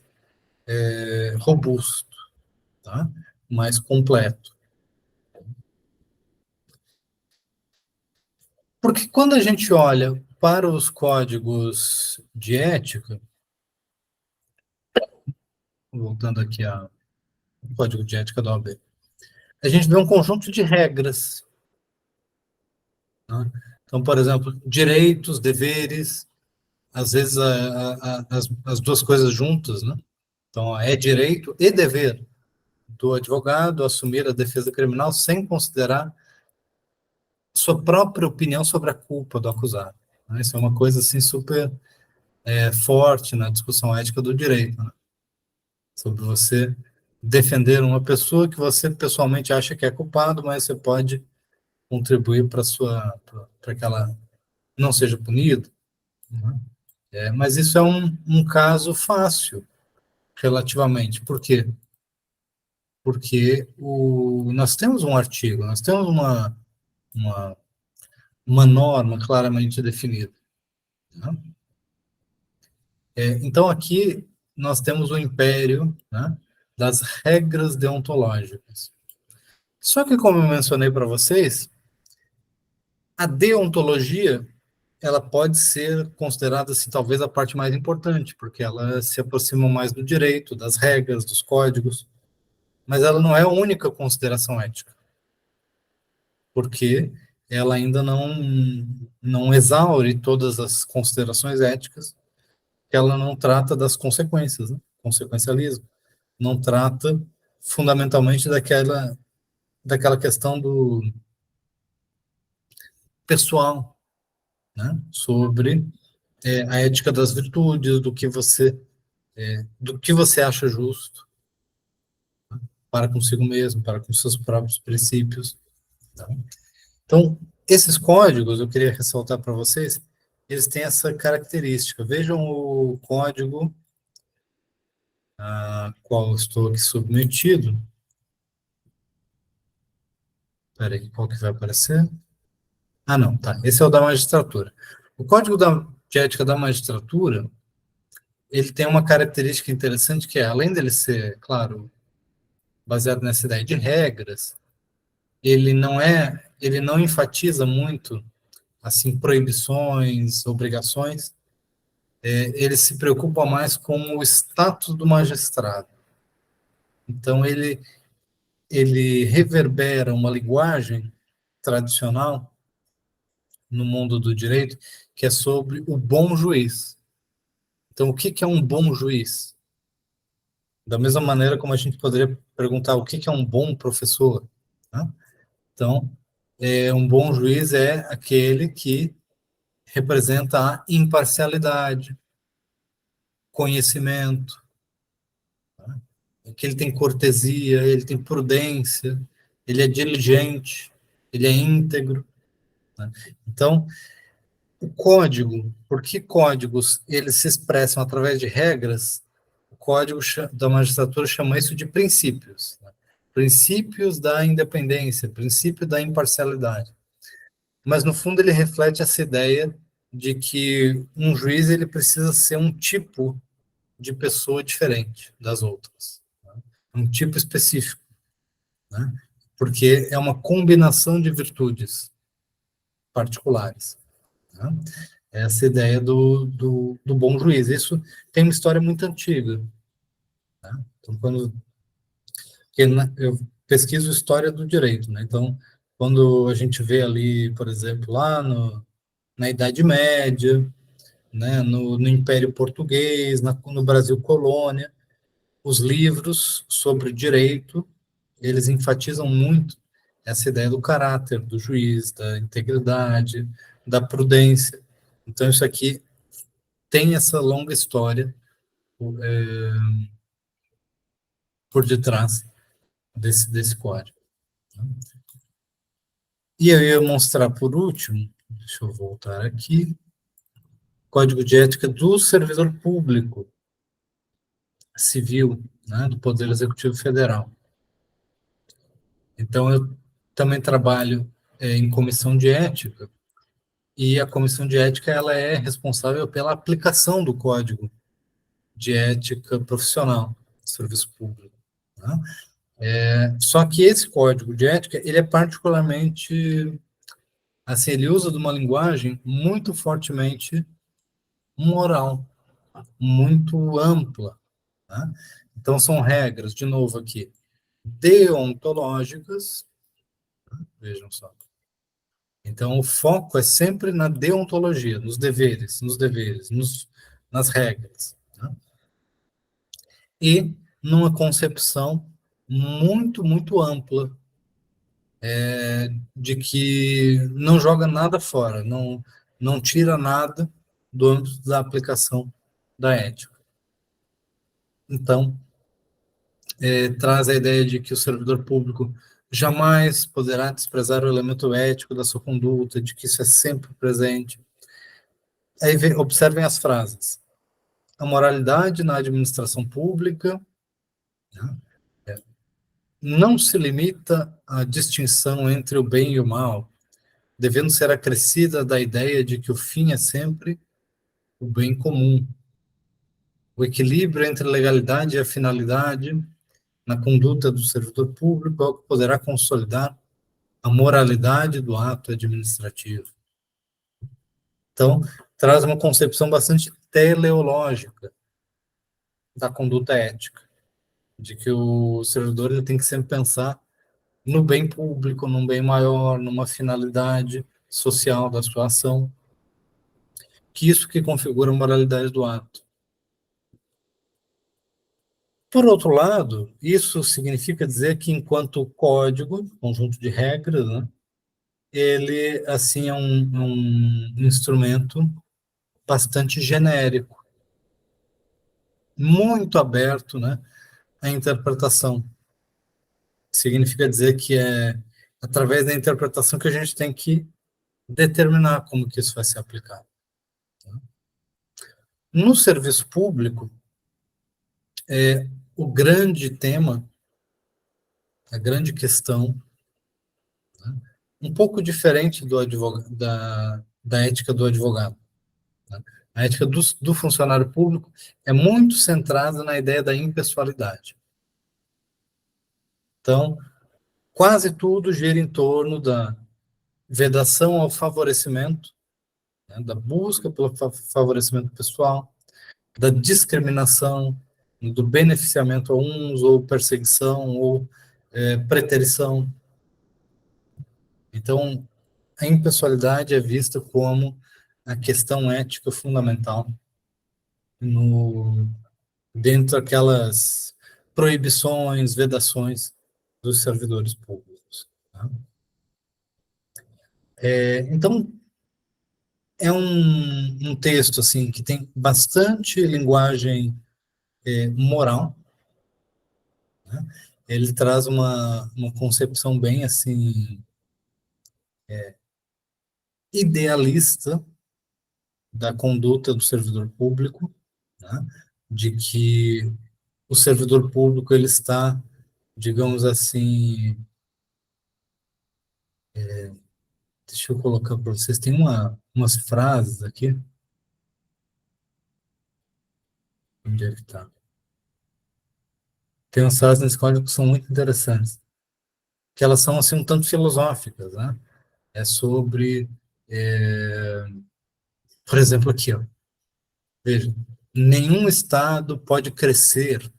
robusto, tá? Mais completo. Porque quando a gente olha para os códigos de ética, voltando aqui ao código de ética da OAB, a gente vê um conjunto de regras. Né? Então, por exemplo, direitos, deveres, às vezes as duas coisas juntas, né? Então, é direito e dever do advogado assumir a defesa criminal sem considerar sua própria opinião sobre a culpa do acusado. Né? Isso é uma coisa assim super forte na discussão ética do direito, né? Sobre você defender uma pessoa que você pessoalmente acha que é culpado, mas você pode contribuir para que ela não seja punida. Né? Mas isso é um caso fácil, relativamente. Por quê? Porque nós temos um artigo, nós temos uma, uma norma claramente definida. Né? Então, aqui nós temos o império, né, das regras deontológicas. Só que, como eu mencionei para vocês, a deontologia ela pode ser considerada, assim, talvez a parte mais importante, porque ela se aproxima mais do direito, das regras, dos códigos, mas ela não é a única consideração ética, porque ela ainda não exaure todas as considerações éticas, que ela não trata das consequências, né? Consequencialismo, não trata fundamentalmente daquela questão do pessoal, né? Sobre a ética das virtudes, do que você acha justo para consigo mesmo, para com seus próprios princípios. Tá? Então, esses códigos, eu queria ressaltar para vocês, eles têm essa característica. Vejam o código a qual estou aqui submetido. Espera aí, qual que vai aparecer? Ah, não, tá. Esse é o da magistratura. O Código de Ética da Magistratura, ele tem uma característica interessante que é, além dele ser, claro, baseado nessa ideia de regras, ele não enfatiza muito assim proibições, obrigações. Ele se preocupa mais com o status do magistrado. Então ele reverbera uma linguagem tradicional no mundo do direito que é sobre o bom juiz. Então, o que é um bom juiz? Da mesma maneira como a gente poderia perguntar o que é um bom professor, né? Então, um bom juiz é aquele que representa a imparcialidade, conhecimento, que ele tem cortesia, ele tem prudência, ele é diligente, ele é íntegro. Né? Então, o código, por que códigos eles se expressam através de regras? O código da magistratura chama isso de princípios. Né? Princípios da independência, princípio da imparcialidade. Mas, no fundo, ele reflete essa ideia de que um juiz ele precisa ser um tipo de pessoa diferente das outras. Né? Um tipo específico. Né? Porque é uma combinação de virtudes particulares. Né? Essa ideia do bom juiz. Isso tem uma história muito antiga. Né? Então, eu pesquiso história do direito, né? Então, quando a gente vê ali, por exemplo, lá na Idade Média, né, no Império Português, no Brasil colônia, os livros sobre direito, eles enfatizam muito essa ideia do caráter do juiz, da integridade, da prudência. Então, isso aqui tem essa longa história por detrás desse código. E eu ia mostrar por último, deixa eu voltar aqui, Código de Ética do Servidor Público Civil, né, do Poder Executivo Federal. Então, eu também trabalho em comissão de ética, e a comissão de ética ela é responsável pela aplicação do Código de Ética Profissional do Serviço Público. Né? Só que esse Código de Ética ele é particularmente, assim, ele usa de uma linguagem muito fortemente moral, muito ampla. Né? Então, são regras, de novo aqui, deontológicas, vejam só. Então, o foco é sempre na deontologia, nos deveres, nas regras. Né? E numa concepção muito, muito ampla de que não joga nada fora, não tira nada do âmbito da aplicação da ética. Então, traz a ideia de que o servidor público jamais poderá desprezar o elemento ético da sua conduta, de que isso é sempre presente. Aí observem as frases. A moralidade na administração pública, né, não se limita à distinção entre o bem e o mal, devendo ser acrescida da ideia de que o fim é sempre o bem comum. O equilíbrio entre a legalidade e a finalidade na conduta do servidor público é o que poderá consolidar a moralidade do ato administrativo. Então, traz uma concepção bastante teleológica da conduta ética, de que o servidor ele tem que sempre pensar no bem público, num bem maior, numa finalidade social da sua ação, que isso que configura a moralidade do ato. Por outro lado, isso significa dizer que, enquanto código, conjunto de regras, né, ele, assim, é um instrumento bastante genérico, muito aberto, né, à interpretação. Significa dizer que é através da interpretação que a gente tem que determinar como que isso vai ser aplicado. No serviço público, o grande tema, a grande questão, né, um pouco diferente do da ética do advogado. Né? A ética do funcionário público é muito centrada na ideia da impessoalidade. Então, quase tudo gira em torno da vedação ao favorecimento, né, da busca pelo favorecimento pessoal, da discriminação, do beneficiamento a uns, ou perseguição, ou preterição. Então, a impessoalidade é vista como a questão ética fundamental dentro daquelas proibições, vedações dos servidores públicos. Tá? Então, é um texto assim que tem bastante linguagem moral, né? Ele traz uma concepção bem assim idealista da conduta do servidor público, né? De que o servidor público ele está, digamos assim, deixa eu colocar para vocês, tem umas frases aqui, onde é que está? Tem umas frases nesse código que são muito interessantes, que elas são assim um tanto filosóficas, né? É sobre, por exemplo, aqui, ó, veja, nenhum Estado pode crescer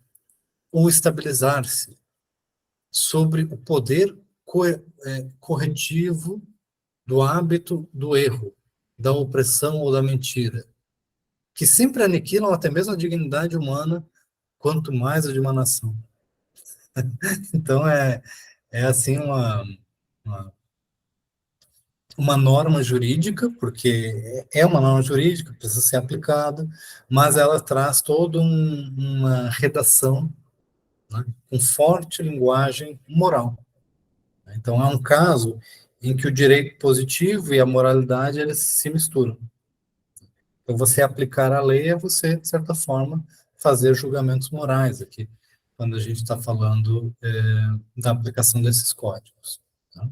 ou estabilizar-se sobre o poder corretivo do hábito do erro, da opressão ou da mentira, que sempre aniquilam até mesmo a dignidade humana, quanto mais a de uma nação. Então, é assim uma, uma norma jurídica, porque é uma norma jurídica, precisa ser aplicada, mas ela traz toda uma redação, né, com forte linguagem moral. Então, é um caso em que o direito positivo e a moralidade eles se misturam. Então, você aplicar a lei é você, de certa forma, fazer julgamentos morais aqui, quando a gente está falando da aplicação desses códigos. Tá?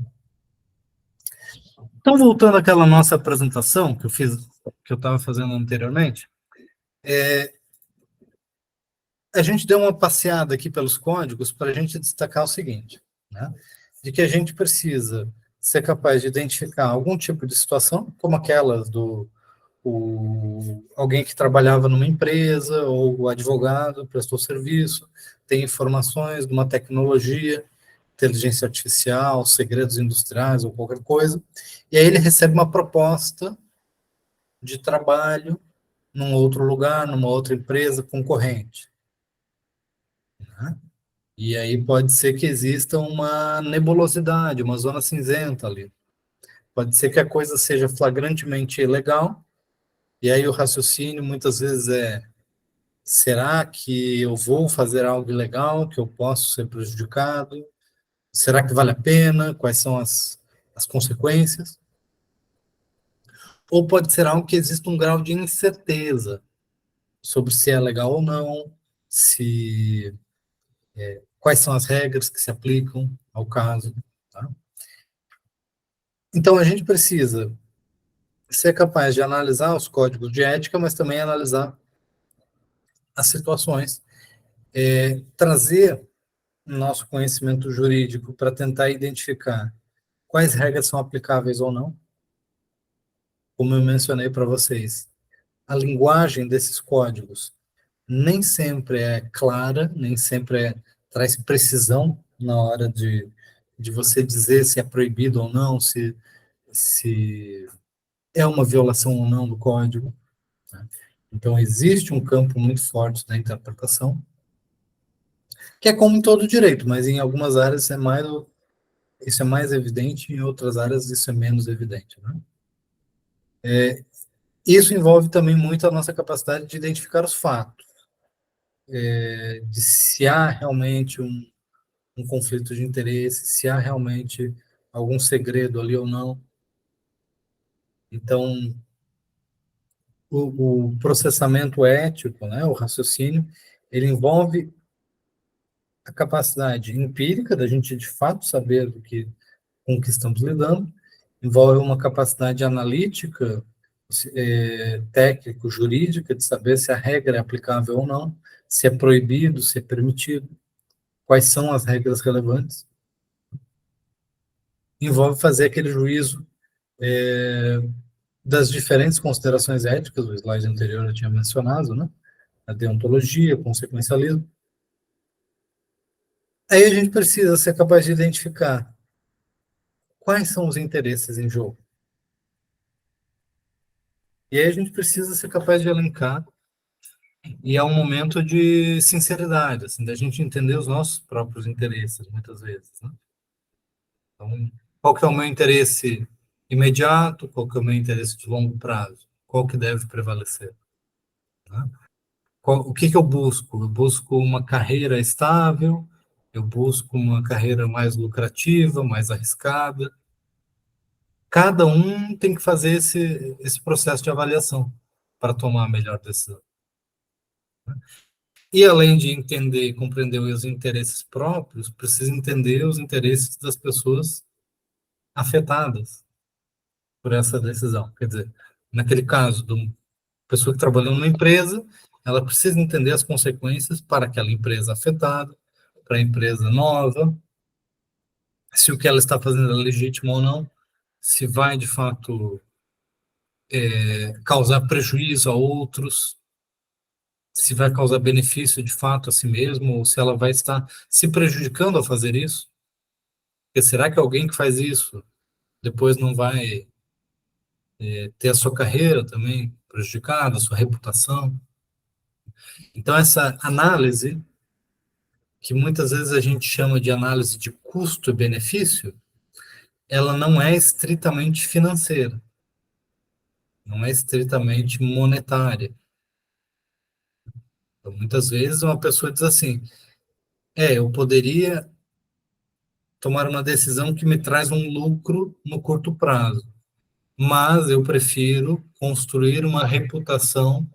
Então, voltando àquela nossa apresentação que eu estava fazendo anteriormente, a gente deu uma passeada aqui pelos códigos para a gente destacar o seguinte, né? De que a gente precisa ser capaz de identificar algum tipo de situação, como aquelas alguém que trabalhava numa empresa, ou o advogado prestou serviço, tem informações de uma tecnologia, inteligência artificial, segredos industriais ou qualquer coisa, e aí ele recebe uma proposta de trabalho num outro lugar, numa outra empresa concorrente. Né? E aí pode ser que exista uma nebulosidade, uma zona cinzenta ali. Pode ser que a coisa seja flagrantemente ilegal, e aí o raciocínio muitas vezes é: será que eu vou fazer algo ilegal, que eu posso ser prejudicado? Será que vale a pena? Quais são as consequências? Ou pode ser algo que exista um grau de incerteza sobre se é legal ou não, se quais são as regras que se aplicam ao caso. Tá? Então, a gente precisa ser capaz de analisar os códigos de ética, mas também analisar as situações, trazer nosso conhecimento jurídico para tentar identificar quais regras são aplicáveis ou não, como eu mencionei para vocês. A linguagem desses códigos nem sempre é clara, nem sempre traz precisão na hora de você dizer se é proibido ou não, se é uma violação ou não do código. Né? Então, existe um campo muito forte da interpretação, que é como em todo direito, mas em algumas áreas isso é mais evidente, em outras áreas isso é menos evidente. Né? Isso envolve também muito a nossa capacidade de identificar os fatos, de se há realmente um conflito de interesse, se há realmente algum segredo ali ou não. Então, o processamento ético, né, o raciocínio, ele envolve a capacidade empírica da gente de fato saber com o que estamos lidando, envolve uma capacidade analítica, técnico-jurídica, de saber se a regra é aplicável ou não, se é proibido, se é permitido, quais são as regras relevantes. Envolve fazer aquele juízo das diferentes considerações éticas, o slide anterior eu tinha mencionado, né? A deontologia, consequencialismo. Aí a gente precisa ser capaz de identificar quais são os interesses em jogo. E aí a gente precisa ser capaz de elencar, e é um momento de sinceridade, assim, da gente entender os nossos próprios interesses, muitas vezes. Né? Então, qual que é o meu interesse imediato, qual que é o meu interesse de longo prazo, qual que deve prevalecer. Né? O que eu busco? Eu busco uma carreira estável, eu busco uma carreira mais lucrativa, mais arriscada. Cada um tem que fazer esse processo de avaliação para tomar a melhor decisão. E além de entender e compreender os interesses próprios, precisa entender os interesses das pessoas afetadas por essa decisão. Quer dizer, naquele caso, de uma pessoa que trabalhou numa empresa, ela precisa entender as consequências para aquela empresa afetada, para a empresa nova, se o que ela está fazendo é legítimo ou não, se vai, de fato, causar prejuízo a outros, se vai causar benefício, de fato, a si mesmo, ou se ela vai estar se prejudicando ao fazer isso. Porque será que alguém que faz isso depois não vai ter a sua carreira também prejudicada, a sua reputação? Então, essa análise, que muitas vezes a gente chama de análise de custo e benefício, ela não é estritamente financeira, não é estritamente monetária. Então, muitas vezes uma pessoa diz assim, eu poderia tomar uma decisão que me traz um lucro no curto prazo, mas eu prefiro construir uma reputação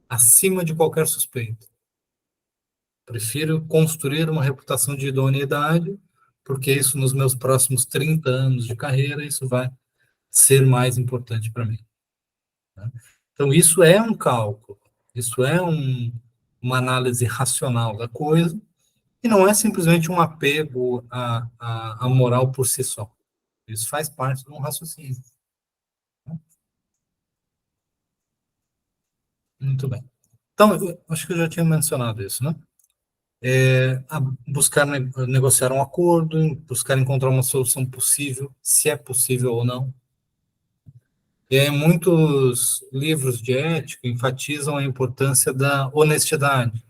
acima de qualquer suspeita. Prefiro construir uma reputação de idoneidade, porque isso nos meus próximos 30 anos de carreira, isso vai ser mais importante para mim. Né? Então, isso é um cálculo, isso é uma análise racional da coisa, e não é simplesmente um apego à moral por si só. Isso faz parte de um raciocínio. Né? Muito bem. Então, eu acho que eu já tinha mencionado isso, né? Buscar negociar um acordo, buscar encontrar uma solução possível, se é possível ou não. E aí, muitos livros de ética enfatizam a importância da honestidade,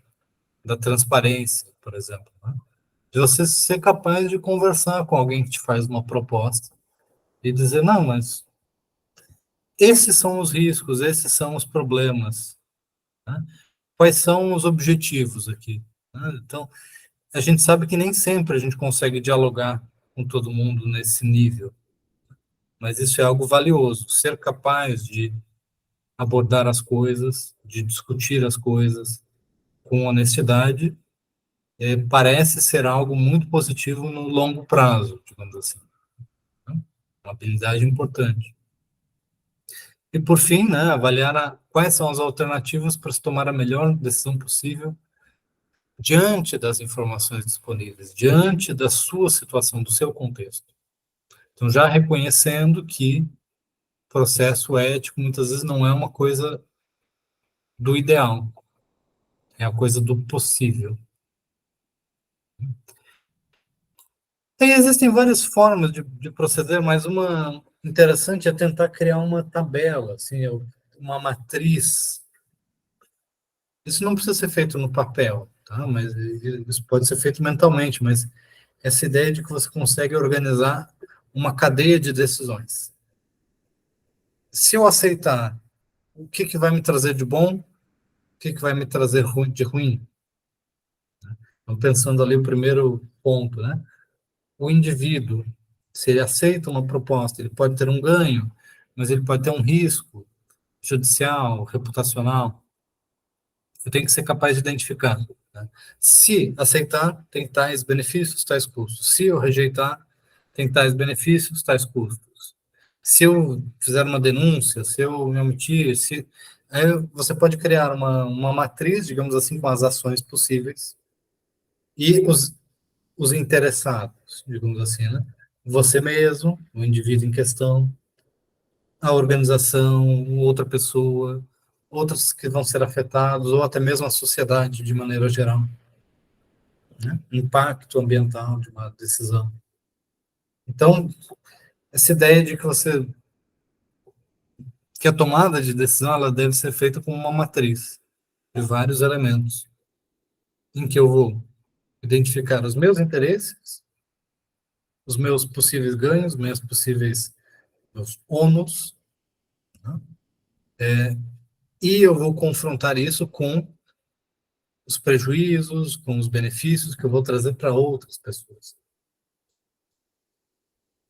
da transparência, por exemplo, né? De você ser capaz de conversar com alguém que te faz uma proposta e dizer, não, mas esses são os riscos, esses são os problemas, né? Quais são os objetivos aqui, né? Então, a gente sabe que nem sempre a gente consegue dialogar com todo mundo nesse nível, mas isso é algo valioso, ser capaz de abordar as coisas, de discutir as coisas com honestidade, parece ser algo muito positivo no longo prazo, digamos assim, né? Uma habilidade importante. E, por fim, né, avaliar quais são as alternativas para se tomar a melhor decisão possível diante das informações disponíveis, diante da sua situação, do seu contexto. Então, já reconhecendo que processo ético muitas vezes não é uma coisa do ideal, é a coisa do possível. E existem várias formas de proceder, mas uma interessante é tentar criar uma tabela, assim, uma matriz. Isso não precisa ser feito no papel, tá? Mas isso pode ser feito mentalmente, mas essa ideia de que você consegue organizar uma cadeia de decisões. Se eu aceitar, o que vai me trazer de bom? O que vai me trazer de ruim? Então, pensando ali o primeiro ponto, né? O indivíduo, se ele aceita uma proposta, ele pode ter um ganho, mas ele pode ter um risco judicial, reputacional. Eu tenho que ser capaz de identificar, né? Se aceitar, tem tais benefícios, tais custos. Se eu rejeitar, tem tais benefícios, tais custos. Se eu fizer uma denúncia, se eu me omitir, aí você pode criar uma matriz, digamos assim, com as ações possíveis e os interessados, digamos assim, né? Você mesmo, o indivíduo em questão, a organização, outra pessoa, outros que vão ser afetados, ou até mesmo a sociedade de maneira geral, né? Impacto ambiental de uma decisão. Então, essa ideia de que a tomada de decisão ela deve ser feita com uma matriz de vários elementos, em que eu vou identificar os meus interesses, os meus possíveis ganhos, meus possíveis meus ônus, né? E eu vou confrontar isso com os prejuízos, com os benefícios que eu vou trazer para outras pessoas.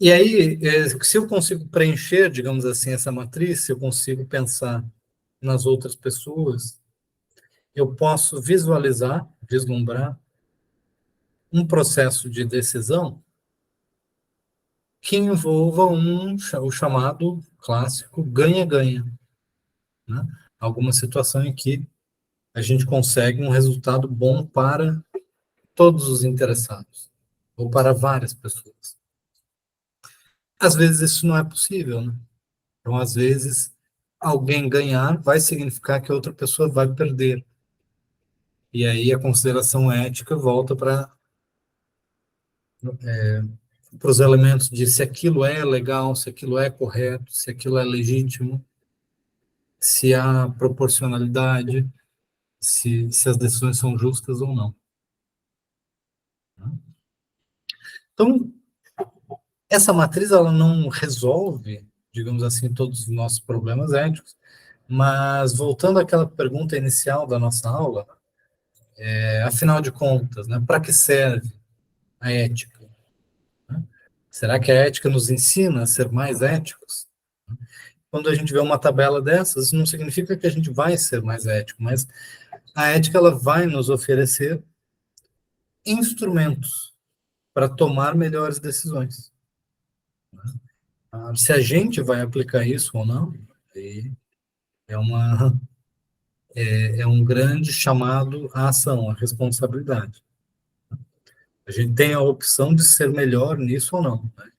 E aí, se eu consigo preencher, digamos assim, essa matriz, se eu consigo pensar nas outras pessoas, eu posso visualizar, vislumbrar um processo de decisão que envolva o chamado clássico ganha-ganha, né? Alguma situação em que a gente consegue um resultado bom para todos os interessados, ou para várias pessoas. Às vezes isso não é possível, né? Então, às vezes, alguém ganhar vai significar que outra pessoa vai perder. E aí a consideração ética volta para os elementos de se aquilo é legal, se aquilo é correto, se aquilo é legítimo, se há proporcionalidade, se as decisões são justas ou não. Então, essa matriz ela não resolve, digamos assim, todos os nossos problemas éticos, mas voltando àquela pergunta inicial da nossa aula, afinal de contas, né, para que serve a ética? Né? Será que a ética nos ensina a ser mais éticos? Quando a gente vê uma tabela dessas, isso não significa que a gente vai ser mais ético, mas a ética ela vai nos oferecer instrumentos para tomar melhores decisões. Se a gente vai aplicar isso ou não, aí é, é um grande chamado à ação, à responsabilidade. A gente tem a opção de ser melhor nisso ou não, né?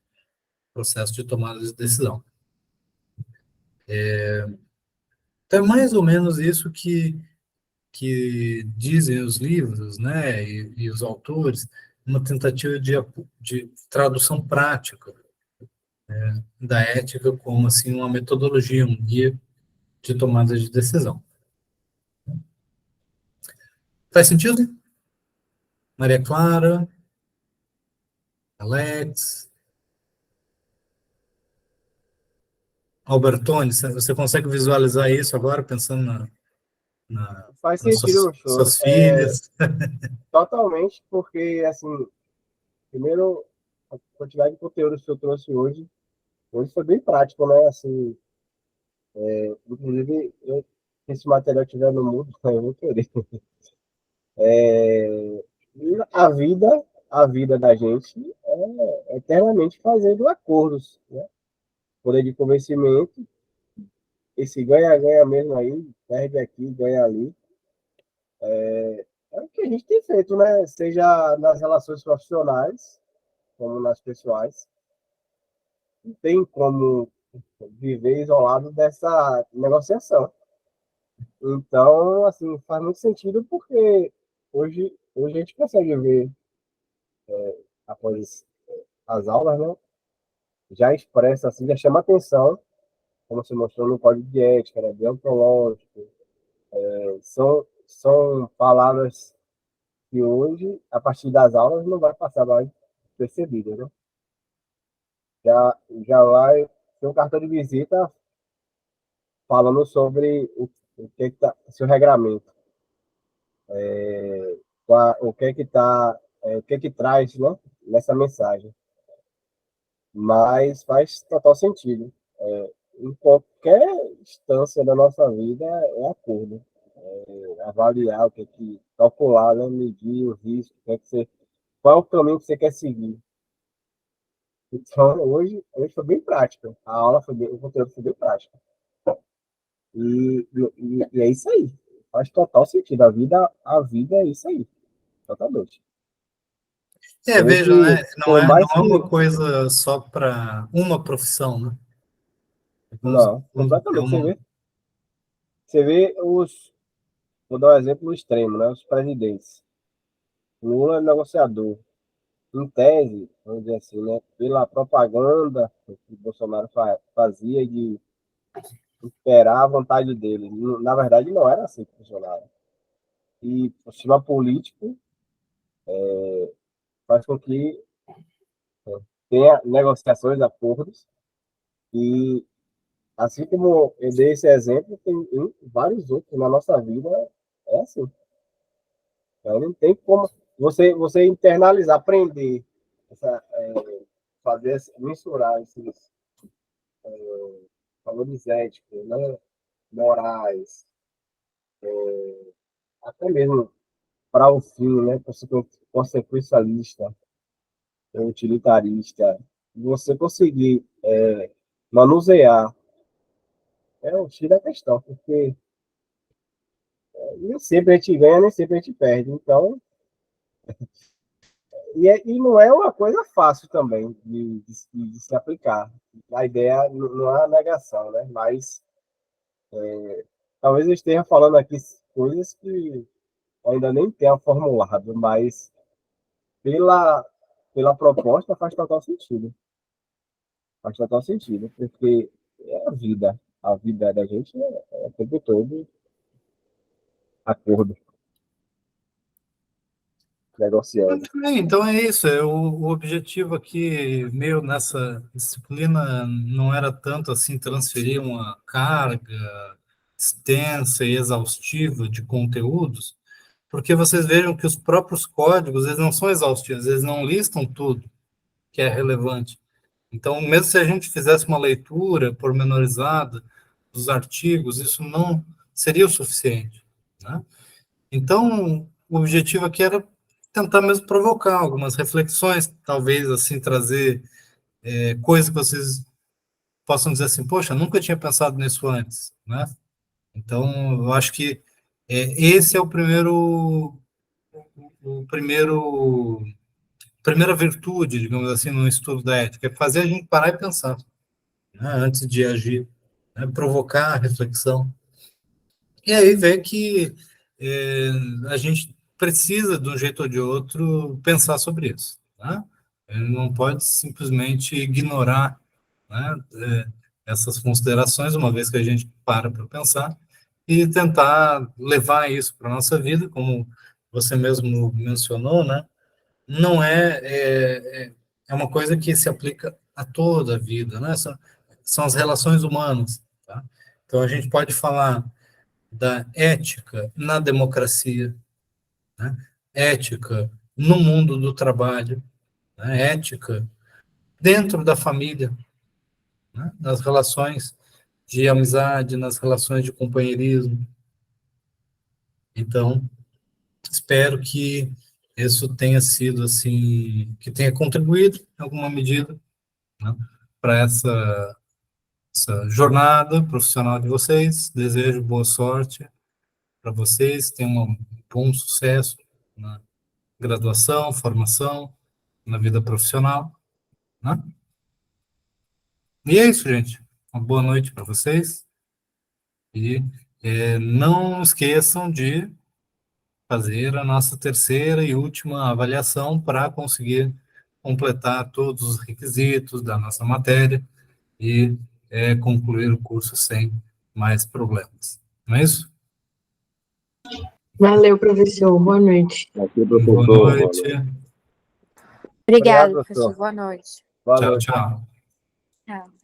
Processo de tomada de decisão. Então, é mais ou menos isso que dizem os livros, né, e os autores, uma tentativa de tradução prática da ética como assim uma metodologia, um guia de tomada de decisão. Faz sentido? Maria Clara, Alex, Albertone, você consegue visualizar isso agora, pensando Faz nas sentido, suas professor. filhas? Totalmente, porque, assim, primeiro, a quantidade de conteúdo que eu trouxe hoje foi bem prático, né? Assim, inclusive, se esse material estiver no mundo, eu vou querer. E a vida da gente é eternamente fazendo acordos, né? Poder de convencimento, esse ganha-ganha mesmo aí, perde aqui, ganha ali. É o que a gente tem feito, né? Seja nas relações profissionais, como nas pessoais. Não tem como viver isolado dessa negociação. Então, assim, faz muito sentido porque hoje a gente consegue ver, após as aulas, né? Já expressa, assim, já chama atenção, como você mostrou no código de ética, né? Deontológico. São palavras que hoje, a partir das aulas, não vai passar mais percebidas, né? Já vai ter um cartão de visita falando sobre o que está, seu regramento, o que que tá, o que que traz, né, nessa mensagem. Mas faz total sentido. Em qualquer instância da nossa vida é acordo. Avaliar o que é que calcular, né, medir o risco, o que é que você, qual é o caminho que você quer seguir. Então, hoje foi bem prático. A aula foi bem, o conteúdo foi bem prático. E é isso aí. Faz total sentido. A vida é isso aí. Totalmente. Veja, Hoje, né? por Não mais é uma que. coisa só para uma profissão, né? Não, É completamente. Você uma, vê, você vê os. Vou dar um exemplo extremo, né? Os presidentes. Lula é negociador. Em tese, vamos dizer assim, né? Pela propaganda que Bolsonaro fazia de esperar a vontade dele. Na verdade, não era assim que funcionava. E o sistema político faz com que tenha negociações, acordos, e assim como eu dei esse exemplo, tem vários outros na nossa vida, é assim. Então, não tem como você internalizar, aprender, fazer, mensurar esses valores éticos, né, morais, até mesmo para o fim, né, consequencialista, utilitarista, você conseguir manusear o X da questão, porque nem sempre a gente ganha, nem sempre a gente perde. Então, e não é uma coisa fácil também de se aplicar. A ideia não é a negação, né? Mas talvez eu esteja falando aqui coisas que ainda nem tenha formulado, mas pela, pela proposta faz total sentido. Faz total sentido, porque é a vida. A vida da gente é o tempo todo acordo, negociando. Muito bem, então é isso. O objetivo aqui, meu, nessa disciplina, não era tanto assim transferir uma carga extensa e exaustiva de conteúdos, porque vocês vejam que os próprios códigos, eles não são exaustivos, eles não listam tudo que é relevante. Então, mesmo se a gente fizesse uma leitura pormenorizada dos artigos, isso não seria o suficiente, né? Então, o objetivo aqui era tentar mesmo provocar algumas reflexões, talvez assim trazer coisas que vocês possam dizer assim, poxa, nunca tinha pensado nisso antes, né? Então, eu acho que esse é o primeiro, primeira virtude, digamos assim, no estudo da ética, é fazer a gente parar e pensar, né, antes de agir, né, provocar a reflexão. E aí ver que é, a gente precisa, de um jeito ou de outro, pensar sobre isso. Né? Ele não pode simplesmente ignorar, né, essas considerações, uma vez que a gente para pensar, e tentar levar isso para a nossa vida, como você mesmo mencionou, né? Não é uma coisa que se aplica a toda a vida, né? São as relações humanas, tá? Então, a gente pode falar da ética na democracia, né? Ética no mundo do trabalho, né? Ética dentro da família, né? Nas relações de amizade, nas relações de companheirismo. Então, espero que isso tenha sido assim, que tenha contribuído em alguma medida, né, para essa jornada profissional de vocês. Desejo boa sorte para vocês, tenham um bom sucesso na graduação, formação, na vida profissional, né? E é isso, gente. Uma boa noite para vocês e não esqueçam de fazer a nossa terceira e última avaliação para conseguir completar todos os requisitos da nossa matéria e concluir o curso sem mais problemas. Não é isso? Valeu, professor. Boa noite. Aqui, Boa professor. noite. Obrigada, Obrigado, professor. professor. Boa noite. Boa Tchau, noite. tchau. Tchau.